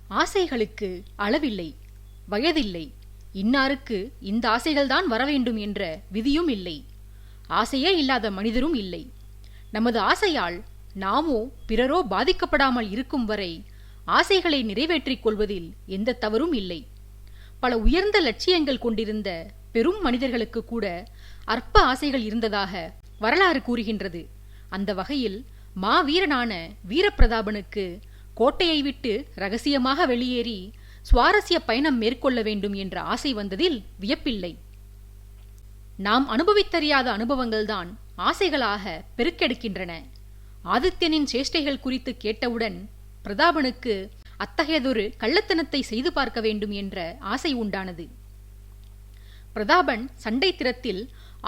ஆசைகளுக்கு அளவில்லை, வயதில்லை. இன்னாருக்கு இந்த ஆசைகள்தான் வரவேண்டும் என்ற விதியும் இல்லை. ஆசையே இல்லாத மனிதரும் இல்லை. நமது ஆசையால் நாமோ பிறரோ பாதிக்கப்படாமல் இருக்கும் வரை ஆசைகளை நிறைவேற்றிக் கொள்வதில் எந்த தவறும் இல்லை. பல உயர்ந்த லட்சியங்கள் கொண்டிருந்த பெரும் மனிதர்களுக்கு கூட அற்ப ஆசைகள் இருந்ததாக வரலாறு கூறுகின்றது. அந்த வகையில் மாவீரனான வீரப்பிரதாபனுக்கு கோட்டையை விட்டு ரகசியமாக வெளியேறி சுவாரஸ்ய பயணம் மேற்கொள்ள வேண்டும் என்ற ஆசை வந்ததில் வியப்பில்லை. நாம் அனுபவித்தறியாத அனுபவங்கள்தான் ஆசைகளாக பெருக்கெடுக்கின்றன. ஆதித்யனின் சேஷ்டைகள் குறித்து கேட்டவுடன் பிரதாபனுக்கு அத்தகையதொரு கள்ளத்தனத்தை செய்து பார்க்க வேண்டும் என்ற ஆசை உண்டானது. பிரதாபன் சண்டை திறத்தில்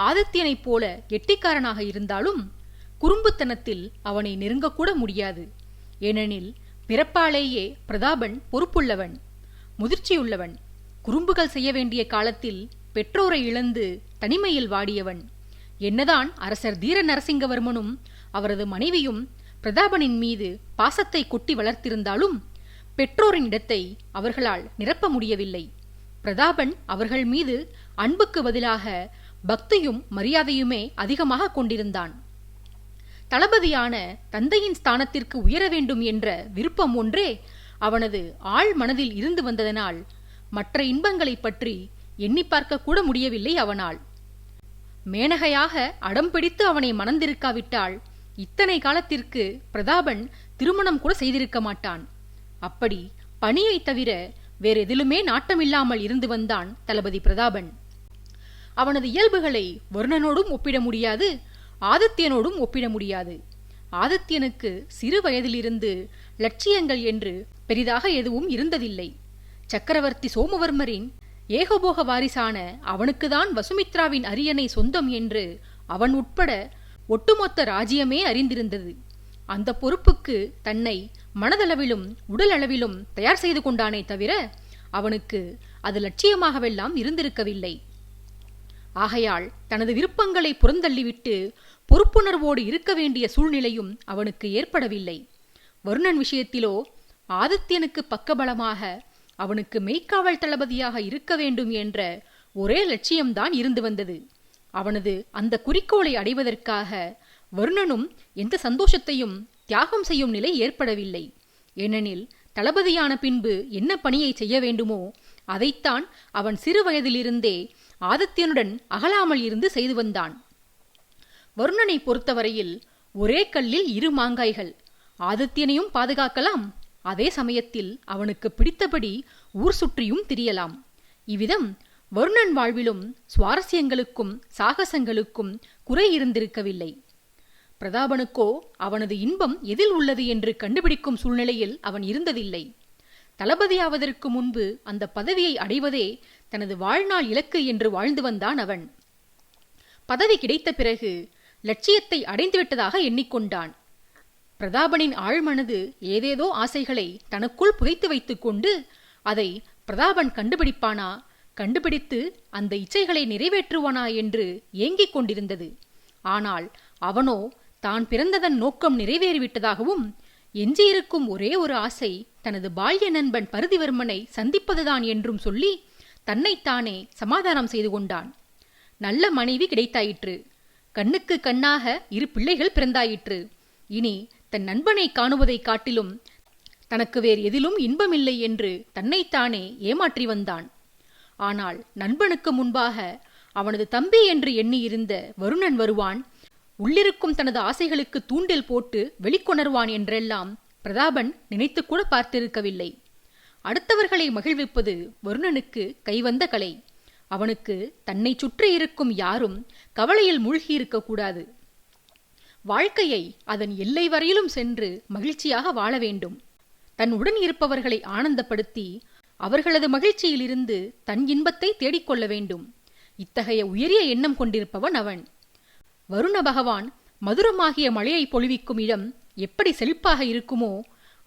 ஆதித்யனைப் போல கெட்டிக்காரனாக இருந்தாலும் குறும்புத்தனத்தில் அவனை நெருங்கக்கூட முடியாது. ஏனெனில் பிறப்பாலேயே பிரதாபன் பொறுப்புள்ளவன், முதிர்ச்சியுள்ளவன். குறும்புகள் செய்ய வேண்டிய காலத்தில் பெற்றோரை இழந்து தனிமையில் வாடியவன். என்னதான் அரசர் தீர நரசிங்கவர்மனும் அவரது மனைவியும் பிரதாபனின் மீது பாசத்தை கொட்டி வளர்த்திருந்தாலும் பெற்றோரின் இடத்தை அவர்களால் நிரப்ப முடியவில்லை. பிரதாபன் அவர்கள் மீது அன்புக்கு பதிலாக பக்தியும் மரியாதையுமே அதிகமாக கொண்டிருந்தான். தளபதியான தந்தையின் ஸ்தானத்திற்கு உயர வேண்டும் என்ற விருப்பம் ஒன்றே அவனது ஆழ் மனதில் இருந்து வந்ததனால் மற்ற இன்பங்களை பற்றி எண்ணி பார்க்க கூட முடியவில்லை அவனால். மேனகையாக அடம்பிடித்து அவனை மணந்திருக்காவிட்டால் இத்தனை காலத்திற்கு பிரதாபன் திருமணம் கூட செய்திருக்க மாட்டான். அப்படி பணியை தவிர வேறெதிலுமே நாட்டமில்லாமல் இருந்து வந்தான் தளபதி பிரதாபன். அவனது இயல்புகளை வருணனோடும் ஒப்பிட முடியாது, ஆதித்யனோடும் ஒப்பிட முடியாது. ஆதித்யனுக்கு சிறு வயதிலிருந்து லட்சியங்கள் என்று பெரிதாக எதுவும் இருந்ததில்லை. சக்கரவர்த்தி சோமவர்மரின் ஏகபோக வாரிசான அவனுக்குதான் வசுமித்ராவின் அரியணை சொந்தம் என்று அவன் உட்பட ஒட்டுமொத்த ராஜ்யமே அறிந்திருந்தது. அந்த பொறுப்புக்கு தன்னை மனதளவிலும் உடல் அளவிலும் தயார் செய்து கொண்டானே தவிர அவனுக்கு அது லட்சியமாகவெல்லாம் இருந்திருக்கவில்லை. ஆகையால் தனது விருப்பங்களை புறந்தள்ளிவிட்டு பொறுப்புணர்வோடு இருக்க வேண்டிய சூழ்நிலையும் அவனுக்கு ஏற்படவில்லை. வருணன் விஷயத்திலோ ஆதித்யனுக்கு பக்கபலமாக அவனுக்கு மெய்க்காவல் தளபதியாக இருக்க வேண்டும் என்ற ஒரே லட்சியம்தான் இருந்து வந்தது. அவனது அந்த குறிக்கோளை அடைவதற்காக வருணனும் எந்த சந்தோஷத்தையும் தியாகம் செய்யும் நிலை ஏற்படவில்லை. ஏனெனில் தளபதியான பின்பு என்ன பணியை செய்ய வேண்டுமோ அதைத்தான் அவன் சிறு வயதிலிருந்தே ஆதித்யனுடன் அகலாமல் இருந்து செய்து வந்தான். வருணனை பொறுத்தவரையில் ஒரே கல்லில் இரு மாங்காய்கள். ஆதித்யனையும் பாதுகாக்கலாம், அதே சமயத்தில் அவனுக்கு பிடித்தபடி ஊர் சுற்றியும் திரியலாம். இவ்விதம் வருணன் வாழ்விலும் சுவாரஸ்யங்களுக்கும் சாகசங்களுக்கும் குறை இருந்திருக்கவில்லை. பிரதாபனுக்கோ அவனது இன்பம் எதில் உள்ளது என்று கண்டுபிடிக்கும் சூழ்நிலையில் அவன் இருந்ததில்லை. தளபதியாவதற்கு முன்பு அந்த பதவியை அடைவதே தனது வாழ்நாள் இலக்கு என்று வாழ்ந்து வந்தான் அவன். பதவி கிடைத்த பிறகு லட்சியத்தை அடைந்துவிட்டதாக எண்ணிக்கொண்டான். பிரதாபனின் ஆழ்மனது ஏதேதோ ஆசைகளை தனக்குள் புதைத்து வைத்துக் கொண்டு அதை பிரதாபன் கண்டுபிடிப்பானா, கண்டுபிடித்து அந்த இச்சைகளை நிறைவேற்றுவானா என்று ஏங்கிக் கொண்டிருந்தது. ஆனால் அவனோ தான் பிறந்ததன் நோக்கம் நிறைவேறிவிட்டதாகவும் எஞ்சியிருக்கும் ஒரே ஒரு ஆசை தனது பால்ய நண்பன் பருதிவர்மனை சந்திப்பதுதான் என்றும் சொல்லி தன்னைத்தானே சமாதானம் செய்து கொண்டான். நல்ல மனைவி கிடைத்தாயிற்று, கண்ணுக்கு கண்ணாக இரு பிள்ளைகள் பிறந்தாயிற்று. இனி தன் நண்பனை காணுவதை காட்டிலும் தனக்கு வேறு எதிலும் இன்பமில்லை என்று தன்னைத்தானே ஏமாற்றி வந்தான். ஆனால் நண்பனுக்கு முன்பாக அவனது தம்பி என்று எண்ணியிருந்த வருணன் வருவான், உள்ளிருக்கும் தனது ஆசைகளுக்கு தூண்டில் போட்டு வெளிக்கொணர்வான் என்றெல்லாம் பிரதாபன் நினைத்து கூட பார்த்திருக்கவில்லை. அடுத்தவர்களை மகிழ்விப்பது வருணனுக்கு கைவந்த கலை. அவனுக்கு தன்னை சுற்றி இருக்கும் யாரும் கவலையில் மூழ்கியிருக்கக்கூடாது. வாழ்க்கையை அதன் எல்லை வரையிலும் சென்று மகிழ்ச்சியாக வாழ வேண்டும். தன் உடன் இருப்பவர்களை ஆனந்தப்படுத்தி அவர்களது மகிழ்ச்சியிலிருந்து தன் இன்பத்தை தேடிக்கொள்ள வேண்டும். இத்தகைய உயரிய எண்ணம் கொண்டிருப்பவன் அவன். வருண பகவான் மதுரமாகிய மழையை பொழிவிக்கும் இடம் எப்படி செழிப்பாக இருக்குமோ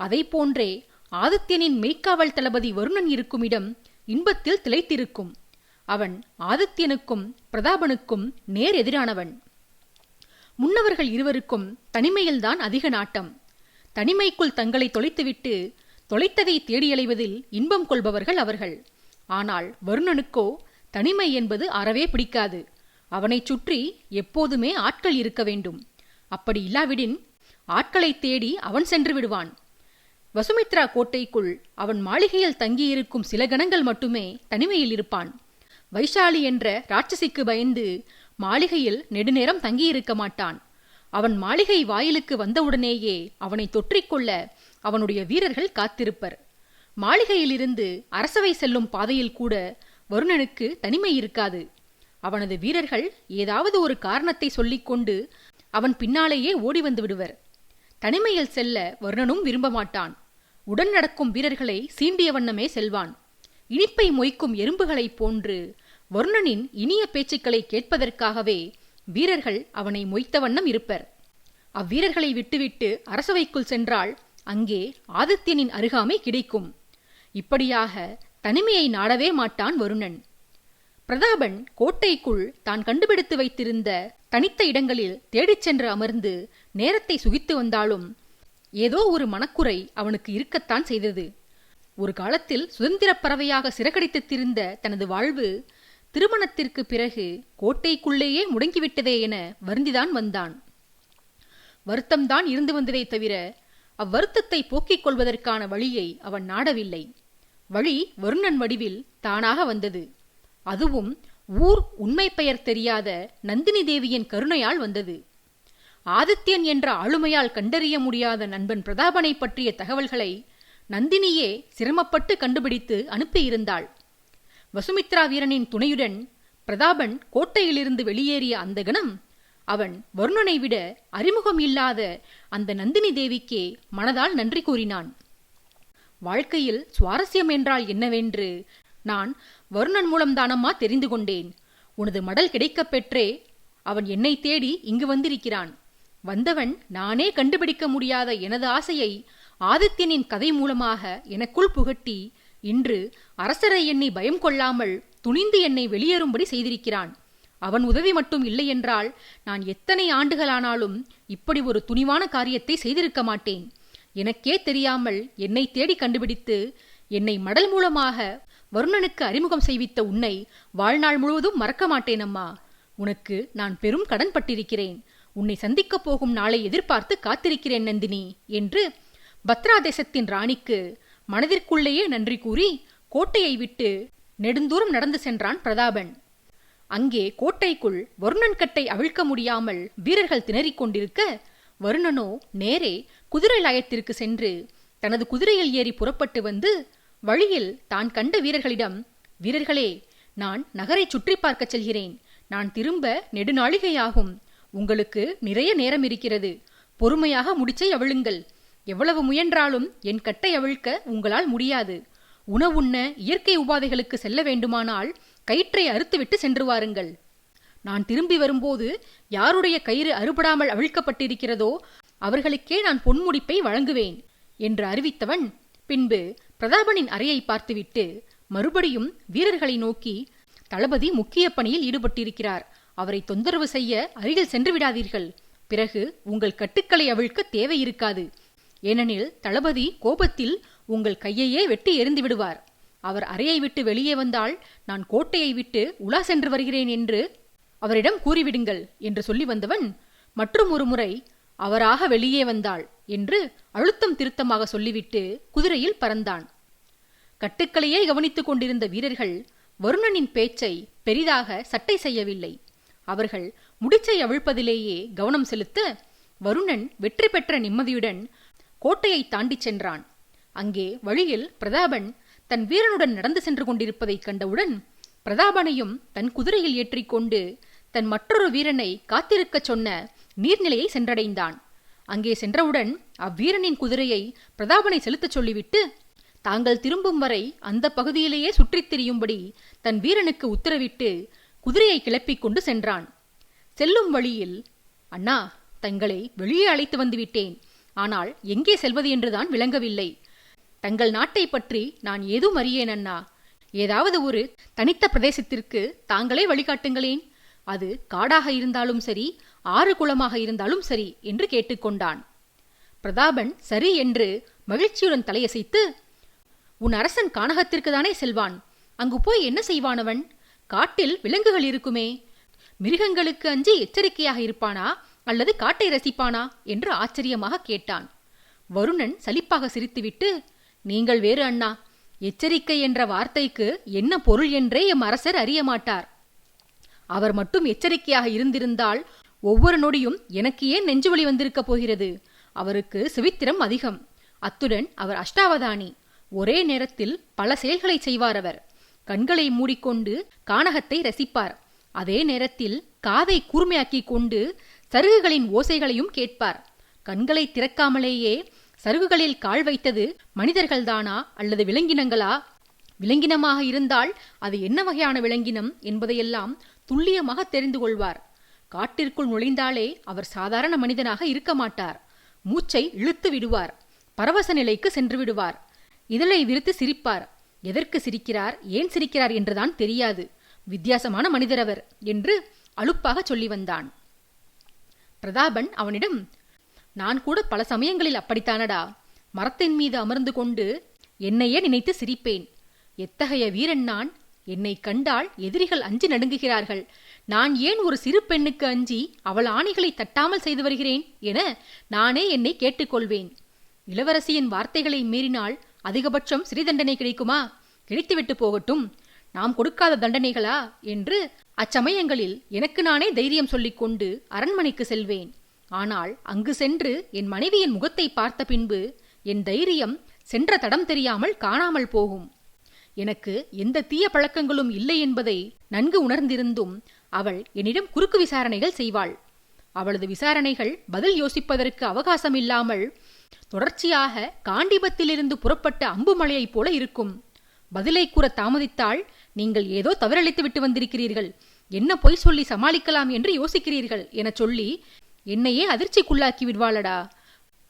அதை போன்றே ஆதித்யனின் மெய்க்காவல் தளபதி வருணன் இருக்கும் இடம் இன்பத்தில் திளைத்திருக்கும். அவன் ஆதித்யனுக்கும் பிரதாபனுக்கும் நேர் எதிரானவன். முன்னவர்கள் இருவருக்கும் தனிமையில்தான் அதிக நாட்டம். தனிமைக்குள் தங்களை தொலைத்துவிட்டு தொலைத்ததை தேடியலைவதில் இன்பம் கொள்பவர்கள் அவர்கள். ஆனால் வருணனுக்கோ தனிமை என்பது அறவே பிடிக்காது. அவனைச் சுற்றி எப்போதுமே ஆட்கள் இருக்க வேண்டும். அப்படி இல்லாவிடின் ஆட்களை தேடி அவன் சென்று விடுவான். வசுமித்ரா கோட்டைக்குள் அவன் மாளிகையில் தங்கியிருக்கும் சில கணங்கள் மட்டுமே தனிமையில் இருப்பான். வைஷாலி என்ற ராட்சசிக்கு பயந்து மாளிகையில் நெடுநேரம் தங்கியிருக்க மாட்டான். அவன் மாளிகை வாயிலுக்கு வந்தவுடனேயே அவனை தொற்றிக்கொள்ள அவனுடைய வீரர்கள் காத்திருப்பர். மாளிகையிலிருந்து அரசவை செல்லும் பாதையில் கூட வருணனுக்கு தனிமை இருக்காது. அவனது வீரர்கள் ஏதாவது ஒரு காரணத்தை சொல்லிக்கொண்டு அவன் பின்னாலேயே ஓடி வந்து விடுவர். தனிமையில் செல்ல வருணனும் விரும்ப மாட்டான். உடன் நடக்கும் வீரர்களை சீண்டிய வண்ணமே செல்வான். இனிப்பை மொய்க்கும் எறும்புகளைப் போன்று வருணனின் இனிய பேச்சுக்களை கேட்பதற்காகவே வீரர்கள் அவனை மொய்த்த வண்ணம் இருப்பர். அவ்வீரர்களை விட்டுவிட்டு அரசவைக்குள் சென்றால் அங்கே ஆதித்யனின் அருகாமை கிடைக்கும். இப்படியாக தனிமையை நாடவே மாட்டான் வருணன். பிரதாபன் கோட்டைக்குள் தான் கண்டுபிடித்து வைத்திருந்த தனித்த இடங்களில் தேடிச் சென்று அமர்ந்து நேரத்தை சுகித்து வந்தாலும் ஏதோ ஒரு மனக்குறை அவனுக்கு இருக்கத்தான் செய்தது. ஒரு காலத்தில் சுதந்திரப் பறவையாக சிறகடித்து திரிந்த தனது வாழ்வு திருமணத்திற்கு பிறகு கோட்டைக்குள்ளேயே முடங்கிவிட்டதே என வருந்திதான் வந்தான். வருத்தம்தான் இருந்து வந்ததை தவிர அவ்வருத்தத்தை போக்கிக் கொள்வதற்கான வழியை அவன் நாடவில்லை. வழி வருணன் வடிவில் தானாக வந்தது. அதுவும் ஊர் உண்மை பெயர் தெரியாத நந்தினி தேவியின் கருணையால் வந்தது. ஆதித்யன் என்ற ஆளுமையால் கண்டறிய முடியாத நண்பன் பிரதாபனை பற்றிய தகவல்களை நந்தினியே சிரமப்பட்டு கண்டுபிடித்து அனுப்பியிருந்தாள். வசுமித்ரா வீரனின் துணையுடன் பிரதாபன் கோட்டையிலிருந்து வெளியேறிய அந்த கணம் அவன் வருணனை விட அறிமுகம் இல்லாத அந்த நந்தினி தேவிக்கே மனதால் நன்றி கூறினான். வாழ்க்கையில் சுவாரஸ்யம் என்றால் என்னவென்று நான் வருணன் மூலம்தானம்மா தெரிந்து கொண்டேன். உனது மடல் கிடைக்கப் பெற்றே அவன் என்னை தேடி இங்கு வந்திருக்கிறான். வந்தவன் நானே கண்டுபிடிக்க முடியாத எனது ஆசையை ஆதித்யனின் கதை மூலமாக எனக்குள் புகட்டி இன்று அரசரை என்னை பயம் கொள்ளாமல் துணிந்து என்னை வெளியேறும்படி செய்திருக்கிறான். அவன் உதவி மட்டும் இல்லை என்றால் நான் எத்தனை ஆண்டுகளானாலும் இப்படி ஒரு துணிவான காரியத்தை செய்திருக்க மாட்டேன். எனக்கே தெரியாமல் என்னை தேடி கண்டுபிடித்து என்னை மடல் மூலமாக வருணனுக்கு அறிமுகம் செய்வித்த உன்னை வாழ்நாள் முழுவதும் மறக்க மாட்டேன் அம்மா. உனக்கு நான் பெரும் கடன் பட்டிருக்கிறேன். உன்னை சந்திக்கப் போகும் நாளை எதிர்பார்த்து காத்திருக்கிறேன் நந்தினி என்று பத்ரா தேசத்தின் ராணிக்கு மனதிற்குள்ளேயே நன்றி கூறி கோட்டையை விட்டு நெடுந்தூரம் நடந்து சென்றான் பிரதாபன். அங்கே கோட்டைக்குள் வருணன் கட்டை அவிழ்க்க முடியாமல் வீரர்கள் திணறிக் கொண்டிருக்க வருணனோ நேரே குதிரை லாயத்திற்கு சென்று தனது குதிரையில் ஏறி புறப்பட்டு வந்து வழியில் தான் கண்ட வீரர்களிடம், வீரர்களே, நான் நகரை சுற்றி பார்க்கச் செல்கிறேன். நான் திரும்ப நெடுநாளிகையாகும். உங்களுக்கு நிறைய நேரம் இருக்கிறது. பொறுமையாக முடிச்சை அவிழுங்கள். எவ்வளவு முயன்றாலும் என் கட்டை அவிழ்க்க உங்களால் முடியாது. உணவுண்ண இயற்கை உபாதைகளுக்கு செல்ல வேண்டுமானால் கயிற்றை அறுத்துவிட்டு சென்று வாருங்கள். நான் திரும்பி வரும்போது யாருடைய கயிறு அறுபடாமல் அவிழ்க்கப்பட்டிருக்கிறதோ அவர்களுக்கே நான் பொன்முடிப்பை வழங்குவேன் என்று அறிவித்தவன் பின்பு பிரதாபனின் அறையை பார்த்துவிட்டு மறுபடியும் வீரர்களை நோக்கி, தளபதி முக்கிய பணியில் ஈடுபட்டிருக்கிறார். அவரை தொந்தரவு செய்ய அருகில் சென்று விடாதீர்கள். பிறகு உங்கள் கட்டுக்களை அவிழ்க்க தேவை இருக்காது. ஏனெனில் தளபதி கோபத்தில் உங்கள் கையையே வெட்டி எறிந்து விடுவார். அவர் அறையை விட்டு வெளியே வந்தால் நான் கோட்டையை விட்டு உலா சென்று வருகிறேன் என்று அவரிடம் கூறிவிடுங்கள் என்று சொல்லி வந்தவன் மற்றும் ஒரு முறை அவராக வெளியே வந்தாள் என்று அழுத்தம் திருத்தமாக சொல்லிவிட்டு குதிரையில் பறந்தான். கட்டுக்களையே கவனித்துக் கொண்டிருந்த வீரர்கள் வருணனின் பேச்சை பெரிதாக சட்டை செய்யவில்லை. அவர்கள் முடிச்சை அவிழ்ப்பதிலேயே கவனம் செலுத்த வருணன் வெற்றி பெற்ற நிம்மதியுடன் கோட்டையை தாண்டிச் சென்றான். அங்கே வழியில் பிரதாபன் தன் வீரனுடன் நடந்து சென்று கொண்டிருப்பதைக் கண்டவுடன் பிரதாபனையும் தன் குதிரையில் ஏற்றிக்கொண்டு தன் மற்றொரு வீரனை காத்திருக்கச் சொன்ன நீர்நிலையை சென்றடைந்தான். அங்கே சென்றவுடன் அவ்வீரனின் குதிரையை பிரதாபனை செலுத்தச் சொல்லிவிட்டு தாங்கள் திரும்பும் வரை அந்த பகுதியிலேயே சுற்றித் திரியும்படி தன் வீரனுக்கு உத்தரவிட்டு குதிரையை கிளப்பிக் கொண்டு சென்றான். செல்லும் வழியில், அண்ணா, தங்களை வெளியே அழைத்து வந்துவிட்டேன். ஆனால் எங்கே செல்வது என்றுதான் விளங்கவில்லை. தங்கள் நாட்டை பற்றி நான் ஏதும் அறியேன் அண்ணா. ஏதாவது ஒரு தனித்த பிரதேசத்திற்கு தாங்களே வழிகாட்டுங்களேன். அது காடாக இருந்தாலும் சரி, ஆறு குளமாக இருந்தாலும் சரி என்று கேட்டுக்கொண்டான். பிரதாபன் சரி என்று மகிழ்ச்சியுடன் தலையசைத்து, உன் அரசன் கானகத்திற்கு தானே செல்வான். அங்கு போய் என்ன செய்வானவன்? காட்டில் விலங்குகள் இருக்குமே. மிருகங்களுக்கு அஞ்சி எச்சரிக்கையாக இருப்பானா அல்லது காட்டை ரசிப்பானா என்று ஆச்சரியமாக கேட்டான். வருணன் சலிப்பாக சிரித்துவிட்டு, நீங்கள் வேறு அண்ணா. எச்சரிக்கை என்ற வார்த்தைக்கு என்ன பொருள் என்றே எம் அரசர் அறிய மாட்டார். அவர் மட்டும் எச்சரிக்கையாக இருந்திருந்தால் ஒவ்வொரு நொடியும் எனக்கு ஏன் நெஞ்சுவலி வந்திருக்க போகிறது? அவருக்கு செவித்திரம் அதிகம். அத்துடன் அவர் அஷ்டாவதானி. ஒரே நேரத்தில் பல செயல்களை செய்வார். அவர் கண்களை மூடிக்கொண்டு கானகத்தை ரசிப்பார். அதே நேரத்தில் காதை கூர்மையாக்கிக் கொண்டு சருகுகளின் ஓசைகளையும் கேட்பார். கண்களை திறக்காமலேயே சருகுகளில் கால் வைத்தது மனிதர்கள்தானா அல்லது விலங்கினங்களா? விலங்கினமாக இருந்தால் அது என்ன வகையான விலங்கினம் என்பதையெல்லாம் துல்லியமாக தெரிந்து கொள்வார். காட்டிற்குள் நுழைந்தாலே அவர் சாதாரண மனிதனாக இருக்க மாட்டார். மூச்சை இழுத்து விடுவார். பரவச நிலைக்கு சென்று விடுவார். இதழை விரித்து சிரிப்பார். எதற்கு சிரிக்கிறார், ஏன் சிரிக்கிறார் என்றுதான் தெரியாது. வித்தியாசமான மனிதர் அவர் என்று அலுப்பாக சொல்லி வந்தான். பிரதாபன் அவனிடம், நான் கூட பல சமயங்களில் அப்படித்தானடா. மரத்தின் மீது அமர்ந்து கொண்டு என்னையே நினைத்து சிரிப்பேன். எத்தகைய வீரன் நான்! என்னை கண்டால் எதிரிகள் அஞ்சி நடுங்குகிறார்கள். நான் ஏன் ஒரு சிறு பெண்ணுக்கு அஞ்சி அவள் ஆணைகளை தட்டாமல் செய்து வருகிறேன் என நானே என்னை கேட்டுக்கொள்வேன். இளவரசியின் வார்த்தைகளை மீறினால் அதிகபட்சம் சிறை தண்டனை கிடைக்குமா? கிடைத்துவிட்டு போகட்டும். நாம் கொடுக்காத தண்டனைகளா என்று அச்சமயங்களில் எனக்கு நானே தைரியம் சொல்லிக்கொண்டு அரண்மனைக்கு செல்வேன். ஆனால் அங்கு சென்று என் மனைவியின் முகத்தை பார்த்த பின்பு என் தைரியம் சென்ற தடம் தெரியாமல் காணாமல் போகும். எனக்கு எந்த தீய பழக்கங்களும் இல்லை என்பதை நன்கு உணர்ந்திருந்தும் அவள் என்னிடம் குறுக்கு விசாரணைகள் செய்வாள். அவளது விசாரணைகள் பதில் யோசிப்பதற்கு அவகாசம் இல்லாமல் தொடர்ச்சியாக காண்டிபத்திலிருந்து புறப்பட்ட அம்பு மழையைப் போல இருக்கும். பதிலை கூற தாமதித்தால் நீங்கள் ஏதோ தவறளித்து விட்டு வந்திருக்கிறீர்கள், என்ன பொய் சொல்லி சமாளிக்கலாம் என்று யோசிக்கிறீர்கள் என சொல்லி என்னையே அதிர்ச்சிக்குள்ளாக்கி விடுவாளடா.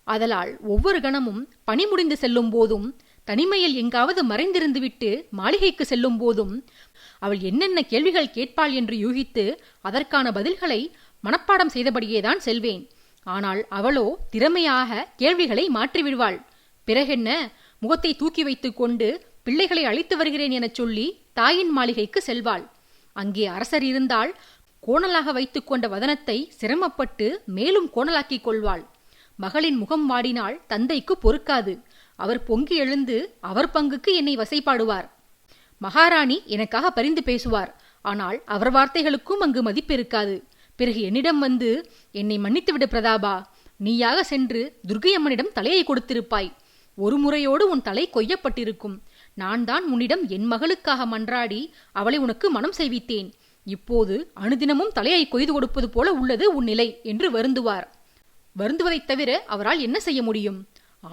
அதலால் ஒவ்வொரு கணமும் பணி முடிந்து செல்லும் போதும், தனிமையில் எங்காவது மறைந்திருந்து விட்டு மாளிகைக்கு செல்லும் போதும் அவள் என்னென்ன கேள்விகள் கேட்பாள் என்று யூகித்து அதற்கான பதில்களை மனப்பாடம் செய்தபடியேதான் செல்வேன். ஆனால் அவளோ திறமையாக கேள்விகளை மாற்றிவிடுவாள். பிறகென்ன, முகத்தை தூக்கி வைத்துக் கொண்டு பிள்ளைகளை அழைத்து வருகிறேன் என சொல்லி தாயின் மாளிகைக்கு செல்வாள். அங்கே அரசர் இருந்தால் கோணலாக வைத்துக் கொண்ட வதனத்தை சிரமப்பட்டு மேலும் கோணலாக்கிக் கொள்வாள். மகளின் முகம் வாடினால் தந்தைக்கு பொறுக்காது. அவர் பொங்கி எழுந்து அவர் பங்குக்கு என்னை வசைப்பாடுவார். மகாராணி எனக்காக பரிந்து பேசுவார். ஆனால் அவர் வார்த்தைகளுக்கும் அங்கு மதிப்பு இருக்காது. பிறகு என்னிடம் வந்து, என்னை மன்னித்துவிடு பிரதாபா, நீயாக சென்று துர்க்கையம்மனிடம் தலையை கொடுத்திருப்பாய். ஒரு முறையோடு உன் தலை கொய்யப்பட்டிருக்கும். நான் தான் உன்னிடம் என் மகளுக்காக மன்றாடி அவளை உனக்கு மனம் செய்வித்தேன். இப்போது அனுதினமும் தலையை கொய்து கொடுப்பது போல உள்ளது உன் நிலை என்று வருந்துவார். வருந்துவதைத் தவிர அவரால் என்ன செய்ய முடியும்?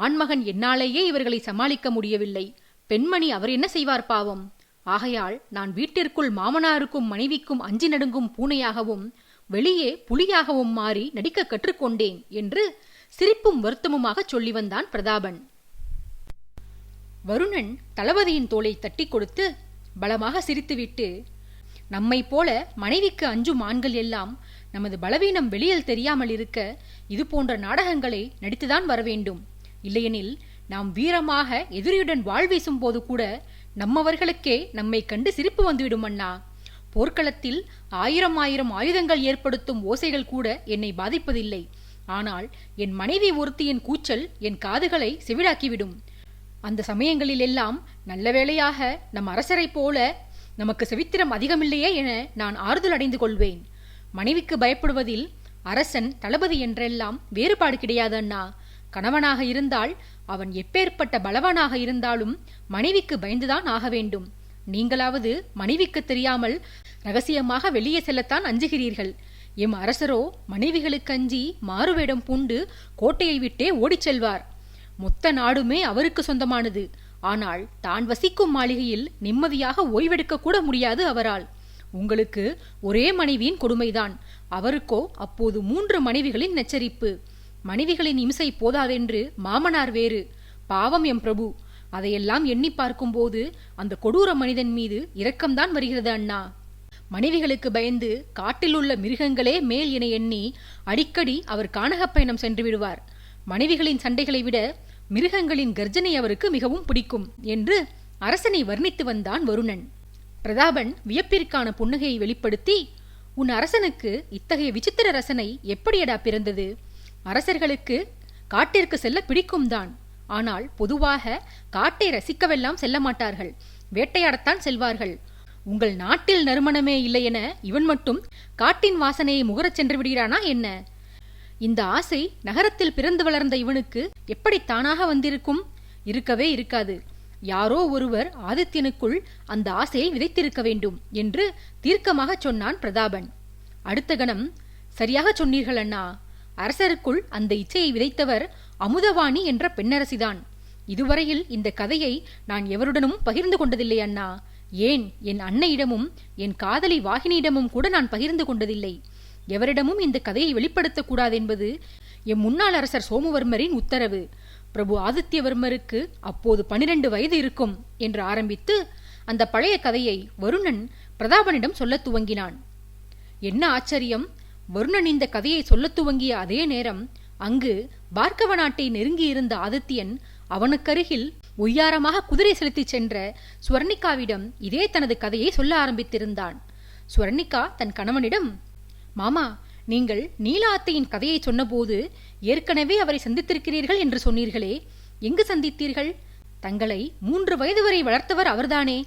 ஆண்மகன் என்னாலேயே இவர்களை சமாளிக்க முடியவில்லை. பெண்மணி அவர் என்ன செய்வார் பாவம்? ஆகையால் நான் வீட்டிற்குள் மாமனாருக்கும் மனைவிக்கும் அஞ்சி நடுங்கும் பூனையாகவும் வெளியே புலியாகவும் மாறி நடிக்க கற்றுக்கொண்டேன் என்று சிரிப்பும் வருத்தமுமாக சொல்லி வந்தான் பிரதாபன். வருணன் தளபதியின் தோளை தட்டி கொடுத்து பலமாக சிரித்துவிட்டு, நம்மை போல மனைவிக்கு அஞ்சும் ஆண்கள் எல்லாம் நமது பலவீனம் வெளியில் தெரியாமல் இருக்க இது போன்ற நாடகங்களை நடித்துதான் வரவேண்டும். இல்லையெனில் நாம் வீரமாக எதிரியுடன் வாழ்வீசும் போது கூட நம்மவர்களுக்கே நம்மை கண்டு சிரிப்பு வந்துவிடும் அண்ணா. போர்க்களத்தில் 1000 ஆயுதங்கள் ஏற்படுத்தும் ஓசைகள் கூட என்னை பாதிப்பதில்லை. ஆனால் என் மனைவி ஒருத்தியின் கூச்சல் என் காதுகளை செவிடாக்கிவிடும். அந்த சமயங்களில் எல்லாம் நல்ல வேளையாக நம் அரசரைப் போல நமக்கு செவித்திரம் அதிகமில்லையே என நான் ஆறுதல் அடைந்து கொள்வேன். மனைவிக்கு பயப்படுவதில் அரசன் தளபதி என்றெல்லாம் வேறுபாடு கிடையாது அண்ணா. கணவனாக இருந்தால் அவன் எப்பேற்பட்ட பலவானாக இருந்தாலும் மனைவிக்கு பயந்துதான் ஆக வேண்டும். நீங்களாவது மனைவிக்கு தெரியாமல் ரகசியமாக வெளியே செல்லத்தான் அஞ்சுகிறீர்கள். எம் அரசரோ மனைவிகளுக்கு அஞ்சி மாறுவேடம் பூண்டு கோட்டையை விட்டே ஓடிச் செல்வார். மொத்த நாடுமே அவருக்கு சொந்தமானது. ஆனால் தான் வசிக்கும் மாளிகையில் நிம்மதியாக ஓய்வெடுக்க கூட முடியாது அவரால். உங்களுக்கு ஒரே மனைவியின் கொடுமைதான். அவருக்கோ அப்போது 3 மனைவிகளின் நச்சரிப்பு. மனைவிகளின் இம்சை போதாதென்று மாமனார் வேறு. பாவம் எம் பிரபு. அதையெல்லாம் எண்ணி பார்க்கும்போது அந்த கொடூர மனிதன் மீது இரக்கம்தான் வருகிறது அண்ணா. மனைவிகளுக்கு பயந்து காட்டில் உள்ள மிருகங்களே மேல் என எண்ணி அடிக்கடி அவர் கானகப் பயணம் சென்று விடுவார். மனைவிகளின் சண்டைகளை விட மிருகங்களின் கர்ஜனை அவருக்கு மிகவும் பிடிக்கும் என்று அரசனை வர்ணித்து வந்தான் வருணன். பிரதாபன் வியப்பிற்கான புன்னகையை வெளிப்படுத்தி, உன் அரசனுக்கு இத்தகைய விசித்திர ரசனை எப்படியடா பிறந்தது? அரசர்களுக்கு காட்டிற்கு செல்ல பிடிக்கும் தான். ஆனால் பொதுவாக காட்டை ரசிக்கவெல்லாம் செல்ல மாட்டார்கள், வேட்டையாடத்தான் செல்வார்கள். உங்கள் நாட்டில் நறுமணமே இல்லை என இவன் மட்டும் காட்டின் வாசனையை முகரச் சென்று விடுகிறானா என்ன? இந்த ஆசை நகரத்தில் பிறந்து வளர்ந்த இவனுக்கு எப்படி தானாக வந்திருக்கும்? இருக்கவே இருக்காது. யாரோ ஒருவர் ஆதித்யனுக்குள் அந்த ஆசையை விதைத்திருக்க வேண்டும் என்று தீர்க்கமாக சொன்னான் பிரதாபன். அடுத்த கணம், சரியாக சொன்னீர்கள் அண்ணா. அரசருக்குள் அந்த இச்சையை விதைத்தவர் அமுதவாணி என்ற பெண்ணரசிதான். இதுவரையில் இந்த கதையை நான் எவருடனும் பகிர்ந்து கொண்டதில்லை அண்ணா. ஏன், என் அன்னையிடமும் என் காதலி வாகினியிடமும் கூட நான் பகிர்ந்து கொண்டதில்லை. எவரிடமும் இந்த கதையை வெளிப்படுத்தக்கூடாதென்பது எம் முன்னாள் அரசர் சோமவர்மரின் உத்தரவு. பிரபு ஆதித்யவர்மருக்கு அப்போது 12 வயது இருக்கும் என்று ஆரம்பித்து அந்த பழைய கதையை வருணன் பிரதாபனிடம் சொல்லத் துவங்கினான். என்ன ஆச்சரியம்! வருணன் இந்த கதையை சொல்லத் துவங்கிய அதே நேரம் அங்கு பார்க்கவ நாட்டை நெருங்கியிருந்த ஆதித்யன் அவனுக்கருகில் ஒய்யாரமாக குதிரை செலுத்திச் சென்ற ஸ்வர்ணிகாவிடம் இதே தனது கதையை சொல்ல ஆரம்பித்திருந்தான். ஸ்வர்ணிகா தன் கணவனிடம், மாமா, நீங்கள் நீல ஆத்தையின் கதையை சொன்னபோது ஏற்கனவே அவரை சந்தித்திருக்கிறீர்கள் என்று சொன்னீர்களே, எங்கு சந்தித்தீர்கள்? தங்களை 3 வயது வரை வளர்த்தவர் அவர்தானே,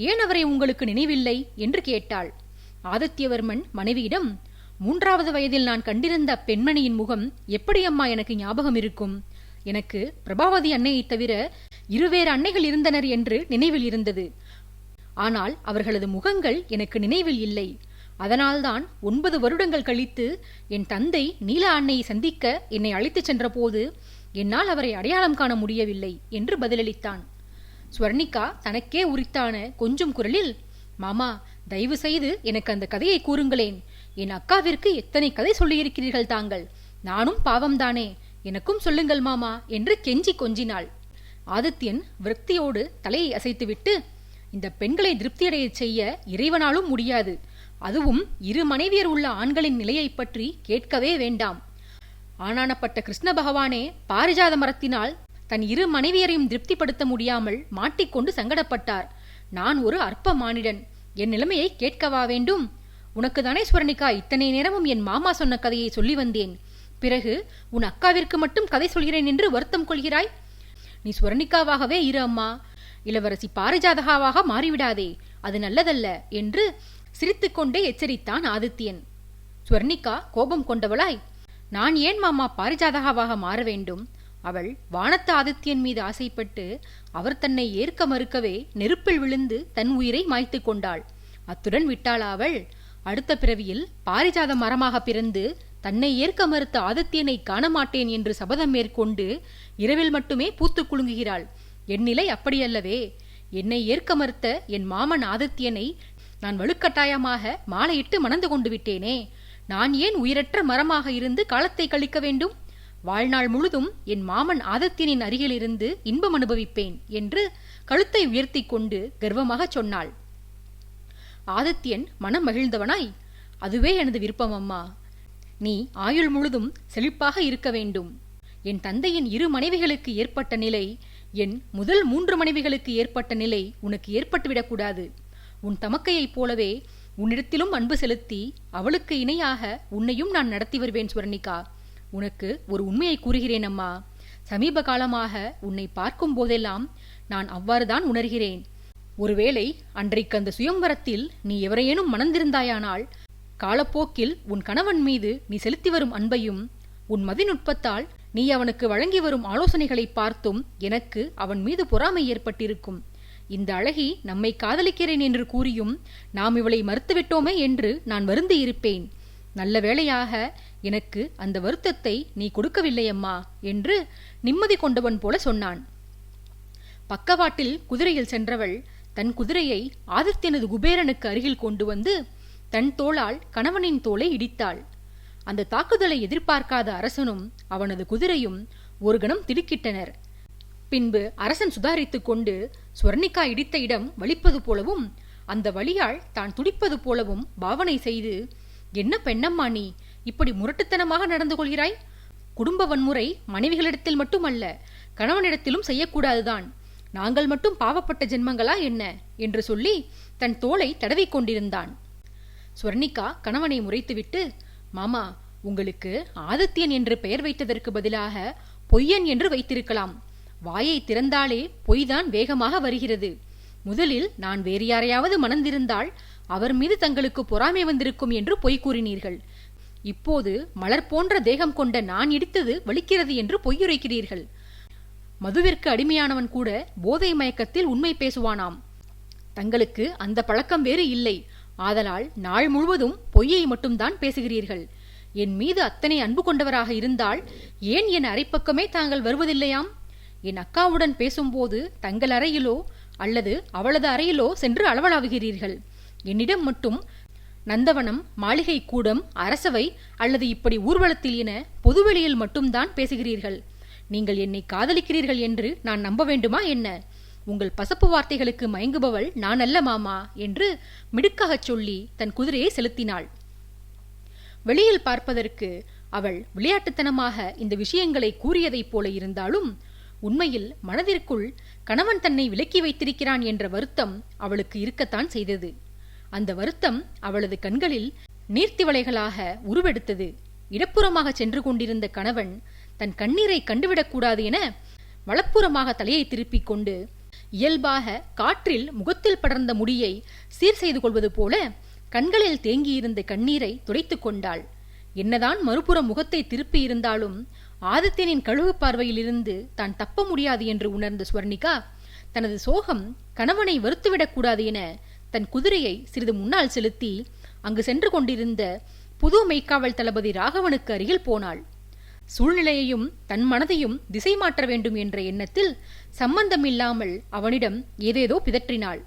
ஏன் அவரை உங்களுக்கு நினைவில்லை என்று கேட்டாள். ஆதித்யவர்மன் மனைவியிடம், 3வது வயதில் நான் கண்டிருந்த பெண்மணியின் முகம் எப்படி அம்மா எனக்கு ஞாபகம் இருக்கும்? எனக்கு பிரபாவதி அன்னையை தவிர 2 வேறு அன்னைகள் இருந்தனர் என்று நினைவில் இருந்தது. ஆனால் அவர்களது முகங்கள் எனக்கு நினைவில் இல்லை. அதனால்தான் 9 வருடங்கள் கழித்து என் தந்தை நீல அன்னையை சந்திக்க என்னை அழைத்துச் சென்ற போது என்னால் அவரை அடையாளம் காண முடியவில்லை என்று பதிலளித்தான். ஸ்வர்ணிகா தனக்கே உரித்தான கொஞ்சம் குரலில், மாமா, தயவு செய்து எனக்கு அந்த கதையை கூறுங்களேன். என் அக்காவிற்கு எத்தனை கதை சொல்லியிருக்கிறீர்கள் தாங்கள். நானும் பாவம்தானே, எனக்கும் சொல்லுங்கள் மாமா என்று கெஞ்சி கொஞ்சினாள். ஆதித்யன் விரக்தியோடு தலையை அசைத்துவிட்டு, இந்த பெண்களை திருப்தியடைய செய்ய இறைவனாலும் முடியாது. அதுவும் 2 மனைவியர் உள்ள ஆண்களின் நிலையை பற்றி கேட்கவே வேண்டாம். ஆனானப்பட்ட கிருஷ்ண பகவானே பாரிஜாத மரத்தினால் தன் 2 மனைவியரையும் திருப்திப்படுத்த முடியாமல் மாட்டிக்கொண்டு சங்கடப்பட்டார். நான் ஒரு அற்ப மானிடன், என் நிலைமையை கேட்கவா வேண்டும்? உனக்கு தானே ஸ்வர்ணிகா இத்தனை நேரமும் என் மாமா சொன்ன கதையை சொல்லி வந்தேன். பிறகு உன் அக்காவிற்கு மட்டும் கதை சொல்கிறேன் என்று வருத்தம் கொள்கிறாய். நீ ஸ்வர்ணிகாவாகவே இரு அம்மா, இளவரசி பாரிஜாதகாவாக மாறிவிடாதே, அது நல்லதல்ல என்று சிரித்துக்கொண்டே எச்சரித்தான் ஆதித்யன். ஸ்வர்ணிகா கோபம் கொண்டவளாய், நான் ஏன் மாமா பாரிஜாதகாவாக மாற வேண்டும்? அவள் வானத்து ஆதித்யன் மீது ஆசைப்பட்டு அவர் தன்னை ஏற்க மறுக்கவே நெருப்பில் விழுந்து தன் உயிரை மாய்த்து கொண்டாள். அத்துடன் விட்டாளா அவள்? அடுத்த பிறவியில் பாரிஜாத மரமாக பிறந்து தன்னை ஏற்க மறுத்த ஆதித்யனை காணமாட்டேன் என்று சபதம் மேற்கொண்டு இரவில் மட்டுமே பூத்து குலுங்குகிறாள். என் நிலை அப்படியல்லவே. என்னை ஏற்க மறுத்த என் மாமன் ஆதித்யனை நான் வலுக்கட்டாயமாக மாலையிட்டு மணந்து கொண்டு விட்டேனே. நான் ஏன் உயிரற்ற மரமாக இருந்து காலத்தை கழிக்க வேண்டும்? வாழ்நாள் முழுதும் என் மாமன் ஆதித்யனின் அருகில் இருந்து இன்பம் அனுபவிப்பேன் என்று கழுத்தை உயர்த்தி கொண்டு கர்வமாக சொன்னாள். ஆதித்யன் மனம் மகிழ்ந்தவனாய், அதுவே எனது விருப்பம் அம்மா. நீ ஆயுள் முழுதும் செழிப்பாக இருக்க வேண்டும். என் தந்தையின் 2 மனைவிகளுக்கு ஏற்பட்ட நிலை என் முதல் 3 மனைவிகளுக்கு ஏற்பட்ட நிலை உனக்கு ஏற்பட்டுவிடக்கூடாது. உன் தமக்கையைப் போலவே உன்னிடத்திலும் அன்பு செலுத்தி அவளுக்கு இணையாக உன்னையும் நான் நடத்தி வருவேன் ஸ்வர்ணிகா. உனக்கு ஒரு உண்மையை கூறுகிறேன் அம்மா. சமீப காலமாக உன்னை பார்க்கும் போதெல்லாம் நான் அவ்வாறுதான் உணர்கிறேன். ஒருவேளை அன்றைக்கு அந்த சுயம்வரத்தில் நீ எவரையேனும் மணந்திருந்தாயானால் காலப்போக்கில் உன் கணவன் மீது நீ செலுத்தி வரும் அன்பையும் உன் மதிநுட்பத்தால் நீ அவனுக்கு வழங்கி வரும் ஆலோசனைகளை பார்த்தும் எனக்கு அவன் மீது பொறாமை ஏற்பட்டிருக்கும். இந்த அழகி நம்மை காதலிக்கிறேன் என்று கூறியும் நாம் இவளை மறுத்துவிட்டோமே என்று நான் வருந்தி இருப்பேன். நல்ல வேளையாக எனக்கு அந்த வருத்தத்தை நீ கொடுக்கவில்லை அம்மா என்று நிம்மதி கொண்டவன் போல சொன்னான். பக்கவாட்டில் குதிரையில் சென்றவள் தன் குதிரையை ஆதித்யனது குபேரனுக்கு அருகில் கொண்டு வந்து தன் தோளால் கணவனின் தோளை இடித்தாள். அந்த தாக்குதலை எதிர்பார்க்காத அரசனும் அவனது குதிரையும் ஒரு கணம் திடுக்கிட்டனர். பின்பு அரசன் சுதாரித்துக் கொண்டு ஸ்வர்ணிகா இடித்த இடம் வலிப்பது போலவும் அந்த வலியால் தான் துடிப்பது போலவும் பாவனை செய்து, என்ன பெண்ணம்மா நீ இப்படி முரட்டுத்தனமாக நடந்து கொள்கிறாய்? குடும்ப வன்முறை மனைவிகளிடத்தில் மட்டுமல்ல, கணவனிடத்திலும் செய்யக்கூடாதுதான். நாங்கள் மட்டும் பாவப்பட்ட ஜென்மங்களா என்ன என்று சொல்லி தன் தோளை தடவிக் கொண்டிருந்தான். ஸ்வர்ணிகா கணவனை முறைத்துவிட்டு, மாமா, உங்களுக்கு ஆதித்யன் என்று பெயர் வைத்ததற்கு பதிலாக பொய்யன் என்று வைத்திருக்கலாம். வாயை திறந்தாலே பொய்தான் வேகமாக வருகிறது. முதலில் நான் வேறு யாரையாவது மணந்திருந்தால் அவர் மீது தங்களுக்கு பொறாமை வந்திருக்கும் என்று பொய் கூறினீர்கள். இப்போது மலர் போன்ற தேகம் கொண்ட நான் இடித்தது வலிக்கிறது என்று பொய்யுரைக்கிறீர்கள். மதுவிற்கு அடிமையானவன் கூட போதை மயக்கத்தில் உண்மை பேசுவானாம். தங்களுக்கு அந்த பழக்கம் வேறு இல்லை. ஆதலால் நாள் முழுவதும் பொய்யை மட்டும்தான் பேசுகிறீர்கள். என் மீது அத்தனை அன்பு கொண்டவராக இருந்தால் ஏன் என் அரைப்பக்கமே தாங்கள் வருவதில்லையாம்? என் அக்காவுடன் பேசும்போது தங்கள் அறையிலோ அல்லது அவளது அறையிலோ சென்று அளவலாவுகிறீர்கள். என்னிடம் மட்டும் நந்தவனம், மாளிகை கூடம், அரசவை அல்லது இப்படி ஊர்வலத்தில் என பொதுவெளியில் மட்டும்தான் பேசுகிறீர்கள். நீங்கள் என்னை காதலிக்கிறீர்கள் என்று நான் நம்ப வேண்டுமா என்ன? உங்கள் பசப்பு வார்த்தைகளுக்கு மயங்குபவள் நான் அல்ல மாமா என்று மிடுக்காகச் சொல்லி தன் குதிரையை செலுத்தினாள். வெளியில் பார்ப்பதற்கு அவள் விளையாட்டுத்தனமாக இந்த விஷயங்களை கூறியதைப் போல இருந்தாலும் உண்மையில் மனதிற்குள் கணவன் தன்னை விலக்கி வைத்திருக்கிறான் என்ற வருத்தம் அவளுக்கு இருக்கத்தான் செய்தது. அந்த வருத்தம் அவளது கண்களில் நீர்த்திவளைகளாக உருவெடுத்தது. இடப்புறமாக சென்று கொண்டிருந்த கணவன் தன் கண்ணீரை கண்டுவிடக்கூடாது என வலப்புறமாக தலையை திருப்பிக் கொண்டு இயல்பாக காற்றில் முகத்தில் படர்ந்த முடியை சீர் செய்து கொள்வது போல கண்களில் தேங்கியிருந்த கண்ணீரை துடைத்துக் கொண்டாள். என்னதான் மறுபுறம் முகத்தை திருப்பி இருந்தாலும் ஆதித்யனின் கழுகு பார்வையிலிருந்து தான் தப்ப முடியாது என்று உணர்ந்த ஸ்வர்ணிகா தனது சோகம் கணவனை வருத்துவிடக்கூடாது என தன் குதிரையை சிறிது முன்னால் செலுத்தி அங்கு சென்று கொண்டிருந்த புது மெய்க்காவல் தளபதி ராகவனுக்கு அருகில் போனாள். சூழ்நிலையையும் தன் மனதையும் திசை மாற்ற வேண்டும் என்ற எண்ணத்தில் சம்பந்தமில்லாமல் அவனிடம் ஏதேதோ பிதற்றினாள்.